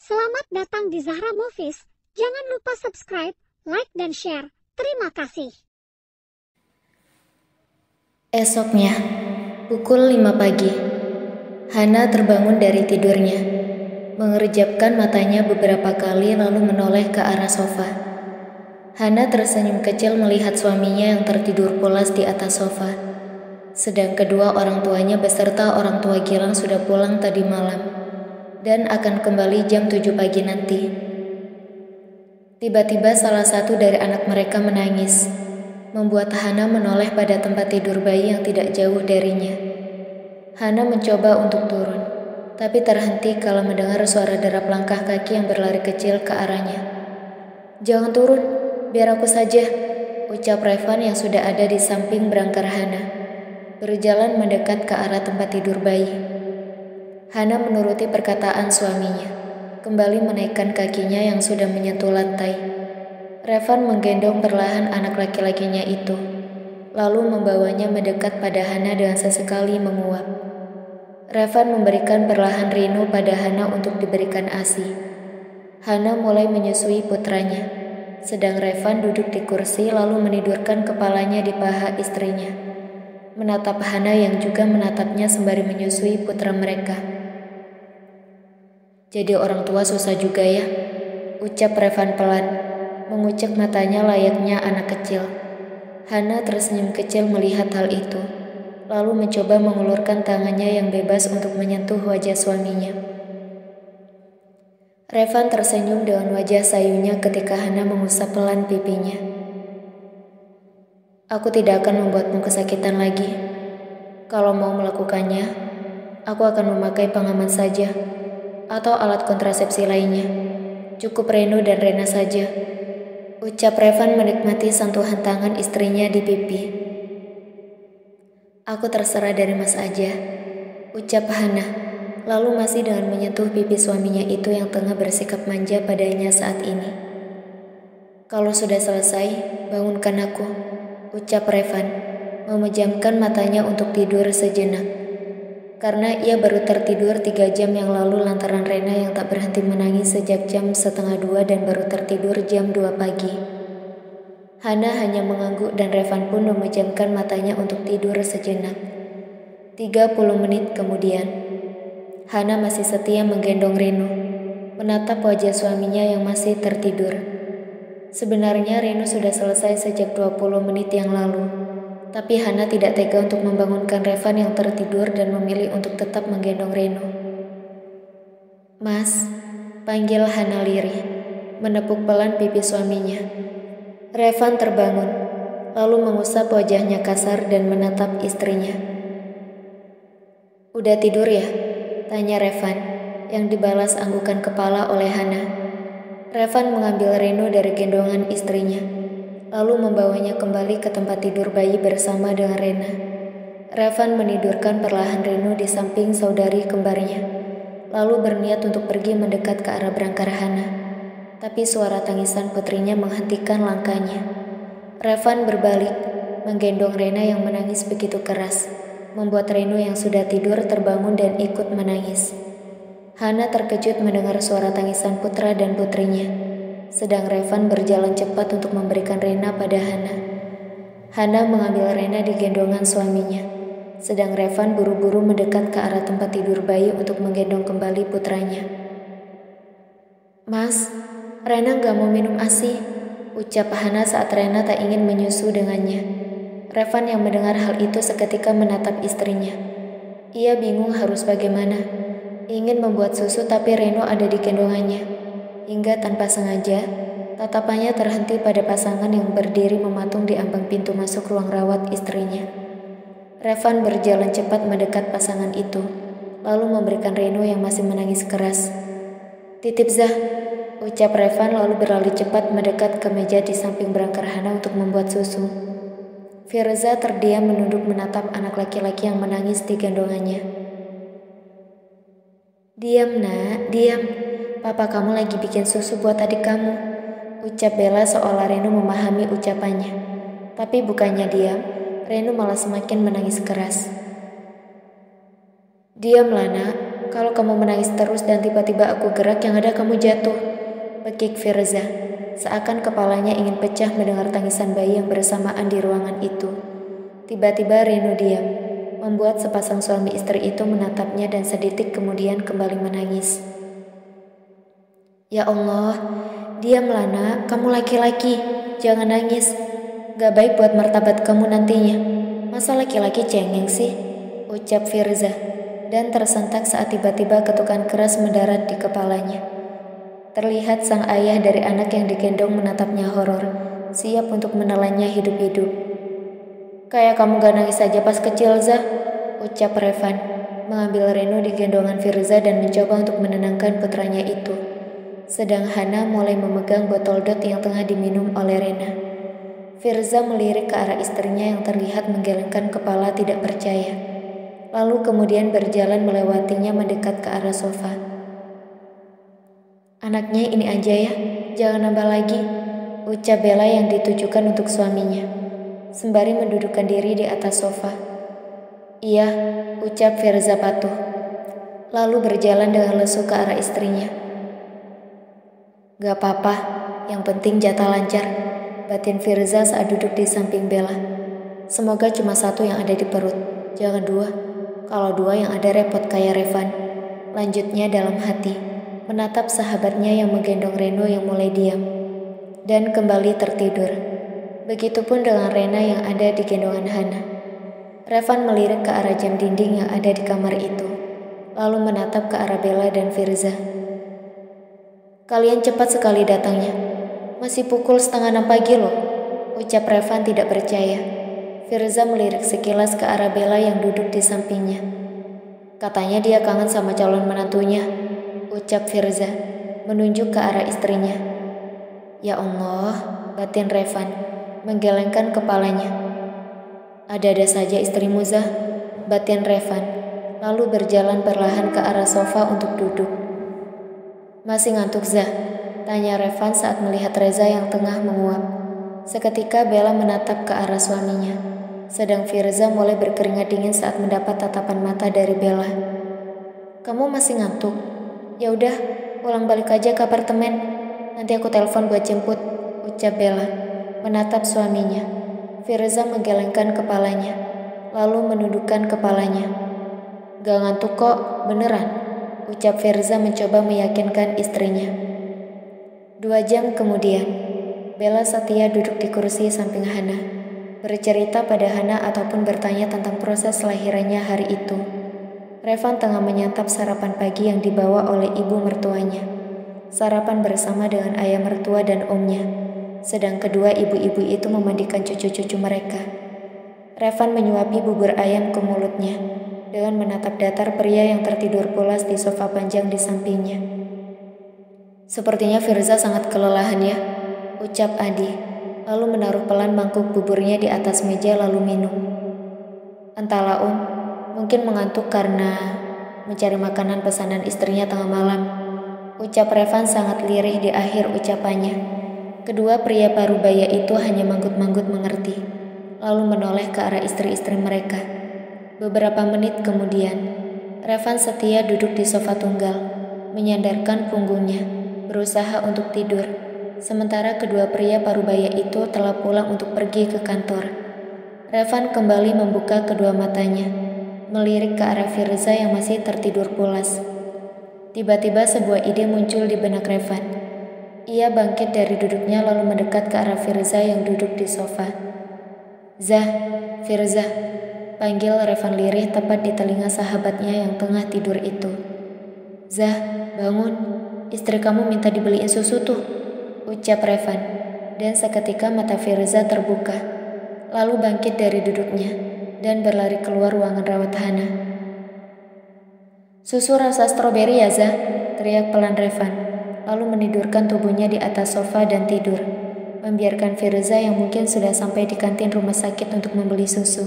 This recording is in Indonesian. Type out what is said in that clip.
Selamat datang di Zahra Movies. Jangan lupa subscribe, like, dan share. Terima kasih. Esoknya, pukul 5 pagi, Hana terbangun dari tidurnya, mengerjapkan matanya beberapa kali lalu menoleh ke arah sofa. Hana tersenyum kecil melihat suaminya yang tertidur pulas di atas sofa, sedang kedua orang tuanya beserta orang tua Gilang sudah pulang tadi malam dan akan kembali jam 7 pagi nanti. Tiba-tiba salah satu dari anak mereka menangis, membuat Hana menoleh pada tempat tidur bayi yang tidak jauh darinya. Hana mencoba untuk turun, tapi terhenti kala mendengar suara derap langkah kaki yang berlari kecil ke arahnya. "Jangan turun, biar aku saja," ucap Revan yang sudah ada di samping berangkar Hana, berjalan mendekat ke arah tempat tidur bayi. Hana menuruti perkataan suaminya, kembali menaikkan kakinya yang sudah menyentuh lantai. Revan menggendong perlahan anak laki-lakinya itu, lalu membawanya mendekat pada Hana dengan sesekali menguap. Revan memberikan perlahan Rino pada Hana untuk diberikan ASI. Hana mulai menyusui putranya, sedang Revan duduk di kursi lalu menidurkan kepalanya di paha istrinya, menatap Hana yang juga menatapnya sembari menyusui putra mereka. "Jadi orang tua susah juga ya," ucap Revan pelan, mengucek matanya layaknya anak kecil. Hana tersenyum kecil melihat hal itu, lalu mencoba mengulurkan tangannya yang bebas untuk menyentuh wajah suaminya. Revan tersenyum dengan wajah sayunya ketika Hana mengusap pelan pipinya. "Aku tidak akan membuatmu kesakitan lagi. Kalau mau melakukannya, aku akan memakai pengaman saja, atau alat kontrasepsi lainnya. Cukup Reno dan Rena saja," ucap Revan menikmati sentuhan tangan istrinya di pipi. "Aku terserah dari Mas aja," ucap Hana, lalu masih dengan menyentuh pipi suaminya itu yang tengah bersikap manja padanya saat ini. "Kalau sudah selesai, bangunkan aku," ucap Revan, memejamkan matanya untuk tidur sejenak. Karena ia baru tertidur 3 jam yang lalu lantaran Rena yang tak berhenti menangis sejak jam 1:30 dan baru tertidur jam 2 pagi. Hana hanya mengangguk dan Revan pun memejamkan matanya untuk tidur sejenak. 30 menit kemudian, Hana masih setia menggendong Reno, menatap wajah suaminya yang masih tertidur. Sebenarnya Reno sudah selesai sejak 20 menit yang lalu, tapi Hana tidak tega untuk membangunkan Revan yang tertidur dan memilih untuk tetap menggendong Reno. "Mas," panggil Hana lirih, menepuk pelan pipi suaminya. Revan terbangun, lalu mengusap wajahnya kasar dan menatap istrinya. "Udah tidur ya?" tanya Revan, yang dibalas anggukan kepala oleh Hana. Revan mengambil Reno dari gendongan istrinya, lalu membawanya kembali ke tempat tidur bayi bersama dengan Rena. Revan menidurkan perlahan Reno di samping saudari kembarnya, lalu berniat untuk pergi mendekat ke arah berangkar Hana, tapi suara tangisan putrinya menghentikan langkahnya. Revan berbalik, menggendong Rena yang menangis begitu keras, membuat Reno yang sudah tidur terbangun dan ikut menangis. Hana terkejut mendengar suara tangisan putra dan putrinya, sedang Revan berjalan cepat untuk memberikan Rena pada Hana. Hana mengambil Rena di gendongan suaminya, sedang Revan buru-buru mendekat ke arah tempat tidur bayi untuk menggendong kembali putranya. "Mas, Rena gak mau minum ASI," ucap Hana saat Rena tak ingin menyusu dengannya. Revan yang mendengar hal itu seketika menatap istrinya. Ia bingung harus bagaimana. Ingin membuat susu tapi Reno ada di gendongannya. Hingga tanpa sengaja, tatapannya terhenti pada pasangan yang berdiri mematung di ambang pintu masuk ruang rawat istrinya. Revan berjalan cepat mendekat pasangan itu, lalu memberikan Reno yang masih menangis keras. "Titip Zah," ucap Revan lalu berlari cepat mendekat ke meja di samping berangkar Hana untuk membuat susu. Firza terdiam menunduk menatap anak laki-laki yang menangis di gendongannya. "Diam nak, diam. Papa kamu lagi bikin susu buat adik kamu," ucap Bella seolah Reno memahami ucapannya. Tapi bukannya diam, Reno malah semakin menangis keras. "Diamlah nak, Kalau kamu menangis terus dan tiba-tiba aku gerak, yang ada kamu jatuh, pekik Firza. Seakan kepalanya ingin pecah mendengar tangisan bayi yang bersamaan di ruangan itu. Tiba-tiba Reno diam, membuat sepasang suami istri itu menatapnya dan sedetik kemudian kembali menangis. Ya Allah, diamlah nak, kamu laki-laki, jangan nangis. Gak baik buat martabat kamu nantinya. Masa laki-laki cengeng sih? Ucap Firza, dan tersentak saat tiba-tiba ketukan keras mendarat di kepalanya. Terlihat sang ayah dari anak yang digendong menatapnya horor, siap untuk menelannya hidup-hidup. Kayak kamu gak nangis saja pas kecil, Zah, ucap Revan, mengambil Reno di gendongan Firza dan mencoba untuk menenangkan putranya itu. Sedang Hana mulai memegang botol dot yang tengah diminum oleh Rena. Firza melirik ke arah istrinya yang terlihat menggelengkan kepala tidak percaya. Lalu kemudian berjalan melewatinya mendekat ke arah sofa. Anaknya ini aja ya, jangan nambah lagi, ucap Bella yang ditujukan untuk suaminya, sembari mendudukkan diri di atas sofa. Iya, ucap Firza patuh, lalu berjalan dengan lesu ke arah istrinya. Gak apa-apa, yang penting jatah lancar, batin Firza saat duduk di samping Bella. Semoga cuma satu yang ada di perut, jangan dua. Kalau dua yang ada repot kayak Revan, lanjutnya dalam hati, menatap sahabatnya yang menggendong Reno yang mulai diam, dan kembali tertidur. Begitupun dengan Rena yang ada di gendongan Hana. Revan melirik ke arah jam dinding yang ada di kamar itu, lalu menatap ke arah Bella dan Firza. Kalian cepat sekali datangnya, masih pukul 5:30 pagi loh, ucap Revan tidak percaya. Firza melirik sekilas ke arah Bella yang duduk di sampingnya. Katanya dia kangen sama calon menantunya, ucap Firza, menunjuk ke arah istrinya. Ya Allah, batin Revan, menggelengkan kepalanya. Ada-ada saja istrimu, Zah, batin Revan, lalu berjalan perlahan ke arah sofa untuk duduk. Masih ngantuk, Zah? Tanya Revan saat melihat Reza yang tengah menguap. Seketika Bella menatap ke arah suaminya, sedang Firza mulai berkeringat dingin saat mendapat tatapan mata dari Bella. Kamu masih ngantuk? Ya udah, pulang balik aja ke apartemen. Nanti aku telepon buat jemput, ucap Bella, menatap suaminya. Firza menggelengkan kepalanya, lalu menundukkan kepalanya. Gak ngantuk kok, beneran, ucap Firza mencoba meyakinkan istrinya. 2 jam kemudian, Bella setia duduk di kursi samping Hana, bercerita pada Hana ataupun bertanya tentang proses lahirannya hari itu. Revan tengah menyantap sarapan pagi yang dibawa oleh ibu mertuanya. Sarapan bersama dengan ayah mertua dan omnya, sedang kedua ibu-ibu itu memandikan cucu-cucu mereka. Revan menyuapi bubur ayam ke mulutnya, dengan menatap datar pria yang tertidur pulas di sofa panjang di sampingnya. Sepertinya Firza sangat kelelahan ya, ucap Adi, lalu menaruh pelan mangkuk buburnya di atas meja lalu minum. Entahlah Om, mungkin mengantuk karena mencari makanan pesanan istrinya tengah malam, ucap Revan sangat lirih di akhir ucapannya. Kedua pria parubaya itu hanya manggut-manggut mengerti, lalu menoleh ke arah istri-istri mereka. Beberapa menit kemudian, Revan setia duduk di sofa tunggal, menyandarkan punggungnya, berusaha untuk tidur. Sementara kedua pria parubaya itu telah pulang untuk pergi ke kantor. Revan kembali membuka kedua matanya, melirik ke arah Firza yang masih tertidur pulas. Tiba-tiba sebuah ide muncul di benak Revan. Ia bangkit dari duduknya lalu mendekat ke arah Firza yang duduk di sofa. Zah, Firza, panggil Revan lirih tepat di telinga sahabatnya yang tengah tidur itu. Zah, bangun, istri kamu minta dibeliin susu tuh, ucap Revan, dan seketika mata Firza terbuka, lalu bangkit dari duduknya dan berlari keluar ruangan rawat Hana. Susu rasa stroberi ya Zah, teriak pelan Revan, lalu menidurkan tubuhnya di atas sofa dan tidur, membiarkan Firza yang mungkin sudah sampai di kantin rumah sakit untuk membeli susu.